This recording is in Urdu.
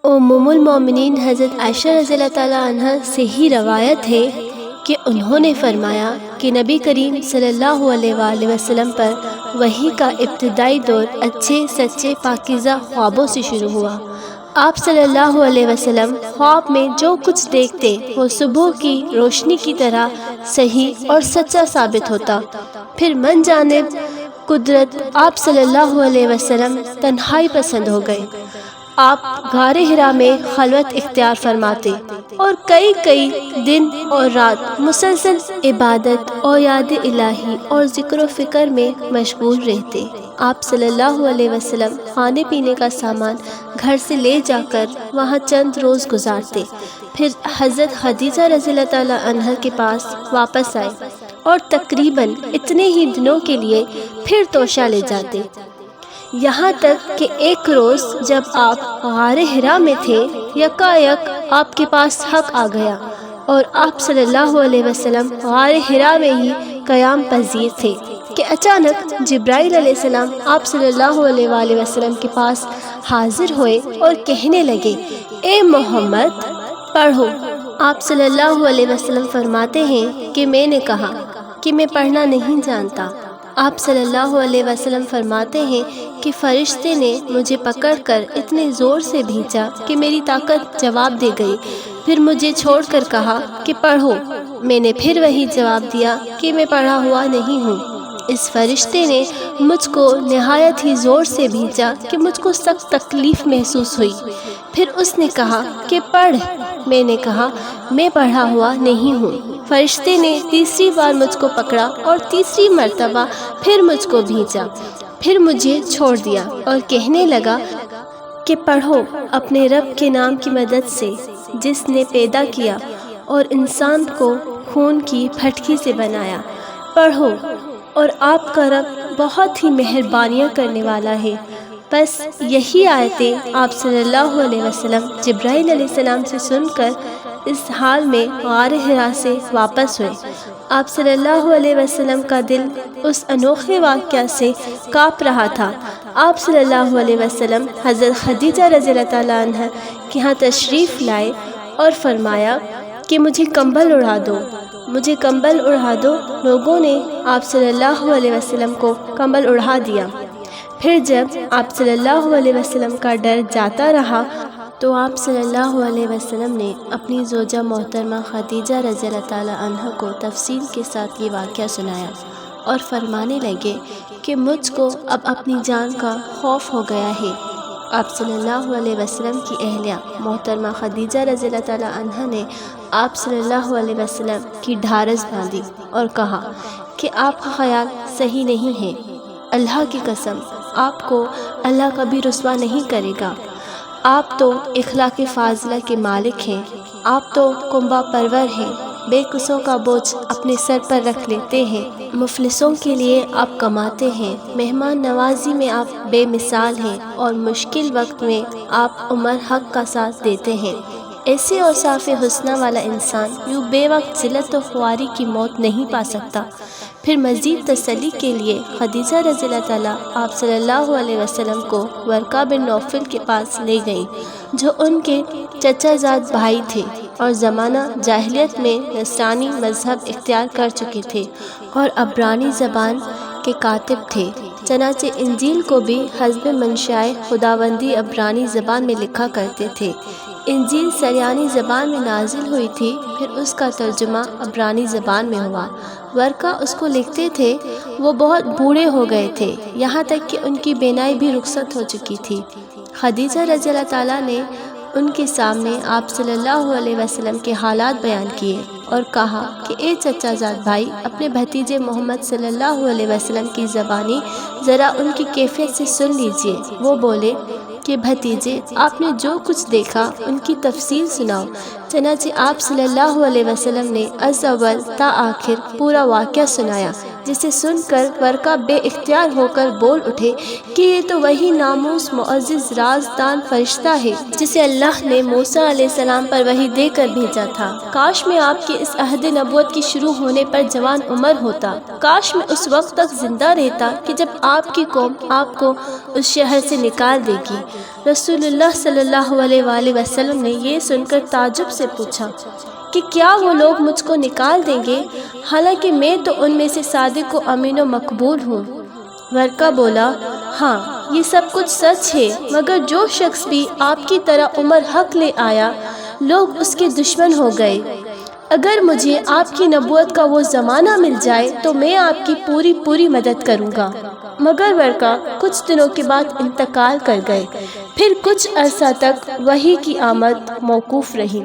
ام المومنین حضرت عائشہ رضی اللہ تعالیٰ عنہ سے ہی روایت ہے کہ انہوں نے فرمایا کہ نبی کریم صلی اللہ علیہ وآلہ وسلم پر وحی کا ابتدائی دور اچھے سچے پاکیزہ خوابوں سے شروع ہوا۔ آپ صلی اللہ علیہ وسلم خواب میں جو کچھ دیکھتے وہ صبح کی روشنی کی طرح صحیح اور سچا ثابت ہوتا۔ پھر من جانب قدرت آپ صلی اللہ علیہ وسلم تنہائی پسند ہو گئے۔ آپ غار حرا میں خلوت اختیار فرماتے اور کئی دن اور رات مسلسل عبادت اور یاد الہی اور ذکر و فکر میں مشغول رہتے۔ آپ صلی اللہ علیہ وسلم کھانے پینے کا سامان گھر سے لے جا کر وہاں چند روز گزارتے، پھر حضرت خدیجہ رضی اللہ تعالیٰ عنہ کے پاس واپس آئے اور تقریباً اتنے ہی دنوں کے لیے پھر توشہ لے جاتے، یہاں تک کہ ایک روز جب آپ غار حرا میں تھے یکایک آپ کے پاس حق آ گیا اور آپ صلی اللہ علیہ وسلم غار حرا میں ہی قیام پذیر تھے کہ اچانک جبرائیل علیہ السلام آپ صلی اللہ علیہ وآلہ وسلم کے پاس حاضر ہوئے اور کہنے لگے، اے محمد پڑھو۔ آپ صلی اللہ علیہ وسلم فرماتے ہیں کہ میں نے کہا کہ میں پڑھنا نہیں جانتا۔ آپ صلی اللہ علیہ وسلم فرماتے ہیں کہ فرشتے نے مجھے پکڑ کر اتنے زور سے بھینچا کہ میری طاقت جواب دے گئی، پھر مجھے چھوڑ کر کہا کہ پڑھو۔ میں نے پھر وہی جواب دیا کہ میں پڑھا ہوا نہیں ہوں۔ اس فرشتے نے مجھ کو نہایت ہی زور سے بھینچا کہ مجھ کو سخت تکلیف محسوس ہوئی، پھر اس نے کہا کہ پڑھ۔ میں نے کہا میں پڑھا ہوا نہیں ہوں۔ فرشتے نے تیسری بار مجھ کو پکڑا اور تیسری مرتبہ پھر مجھ کو بھینچا، پھر مجھے چھوڑ دیا اور کہنے لگا کہ پڑھو اپنے رب کے نام کی مدد سے جس نے پیدا کیا اور انسان کو خون کی پھٹکی سے بنایا۔ پڑھو، اور آپ کا رب بہت ہی مہربانیاں کرنے والا ہے۔ بس یہی آیتیں آپ صلی اللہ علیہ وسلم جبرائیل علیہ السلام سے سن کر اس حال میں غار حرا سے واپس ہوئے۔ آپ صلی اللہ علیہ وسلم کا دل اس انوکھے واقعہ سے کانپ رہا تھا۔ آپ صلی اللہ علیہ وسلم حضرت خدیجہ رضی اللہ تعالیٰ عنہ کے ہاں تشریف لائے اور فرمایا کہ مجھے کمبل اڑا دو، مجھے کمبل اڑا دو۔ لوگوں نے آپ صلی اللہ علیہ وسلم کو کمبل اڑا دیا۔ پھر جب آپ صلی اللہ علیہ وسلم کا ڈر جاتا رہا تو آپ صلی اللہ علیہ وسلم نے اپنی زوجہ محترمہ خدیجہ رضی اللہ تعالیٰ عنہ کو تفصیل کے ساتھ یہ واقعہ سنایا اور فرمانے لگے کہ مجھ کو اب اپنی جان کا خوف ہو گیا ہے۔ آپ صلی اللہ علیہ وسلم کی اہلیہ محترمہ خدیجہ رضی اللہ تعالیٰ عنہ نے آپ صلی اللہ علیہ وسلم کی ڈھارس باندھی اور کہا کہ آپ کا خیال صحیح نہیں ہے، اللہ کی قسم آپ کو اللہ کبھی رسوا نہیں کرے گا۔ آپ تو اخلاق فاضلہ کے مالک ہیں، آپ تو کنبہ پرور ہیں، بے قصوں کا بوجھ اپنے سر پر رکھ لیتے ہیں، مفلسوں کے لیے آپ کماتے ہیں، مہمان نوازی میں آپ بے مثال ہیں اور مشکل وقت میں آپ عمر حق کا ساتھ دیتے ہیں۔ ایسے اوصاف حسنہ والا انسان یوں بے وقت ذلت و خواری کی موت نہیں پا سکتا۔ پھر مزید تسلی کے لیے خدیجہ رضی اللہ تعالیٰ آپ صلی اللہ علیہ وسلم کو ورقہ بن نوفل کے پاس لے گئیں جو ان کے چچا زاد بھائی تھے اور زمانہ جاہلیت میں نصرانی مذہب اختیار کر چکے تھے اور عبرانی زبان کے کاتب تھے، چنانچہ انجیل کو بھی حسب منشائے خداوندی عبرانی زبان میں لکھا کرتے تھے۔ انجیل سریانی زبان میں نازل ہوئی تھی، پھر اس کا ترجمہ عبرانی زبان میں ہوا۔ ورقہ اس کو لکھتے تھے، وہ بہت بوڑھے ہو گئے تھے، یہاں تک کہ ان کی بینائی بھی رخصت ہو چکی تھی۔ خدیجہ رضی اللہ تعالیٰ نے ان کے سامنے آپ صلی اللہ علیہ وسلم کے حالات بیان کیے اور کہا کہ اے چچا زاد بھائی، اپنے بھتیجے محمد صلی اللہ علیہ وسلم کی زبانی ذرا ان کی کیفیت سے سن لیجئے۔ وہ بولے کہ بھتیجے، آپ نے جو کچھ دیکھا ان کی تفصیل سناؤ۔ چنانچہ آپ صلی اللہ علیہ وسلم نے از اول تا آخر پورا واقعہ سنایا، جسے سن کر ورقہ بے اختیار ہو کر بول اٹھے کہ یہ تو وہی ناموس معزز رازدان فرشتہ ہے جسے اللہ نے موسیٰ علیہ السلام پر وحی دے کر بھیجا تھا۔ کاش میں آپ کے اس عہد نبوت کی شروع ہونے پر جوان عمر ہوتا، کاش میں اس وقت تک زندہ رہتا کہ جب آپ کی قوم آپ کو اس شہر سے نکال دے گی۔ رسول اللہ صلی اللہ علیہ وآلہ وسلم نے یہ سن کر تعجب سے پوچھا کہ کیا وہ لوگ مجھ کو نکال دیں گے، حالانکہ میں تو ان میں سے صادق و امین و مقبول ہوں۔ ورقہ بولا، ہاں یہ سب کچھ سچ ہے، مگر جو شخص بھی آپ کی طرح عمر حق لے آیا لوگ اس کے دشمن ہو گئے۔ اگر مجھے آپ کی نبوت کا وہ زمانہ مل جائے تو میں آپ کی پوری مدد کروں گا۔ مگر ورقہ کچھ دنوں کے بعد انتقال کر گئے، پھر کچھ عرصہ تک وحی کی آمد موقوف رہی۔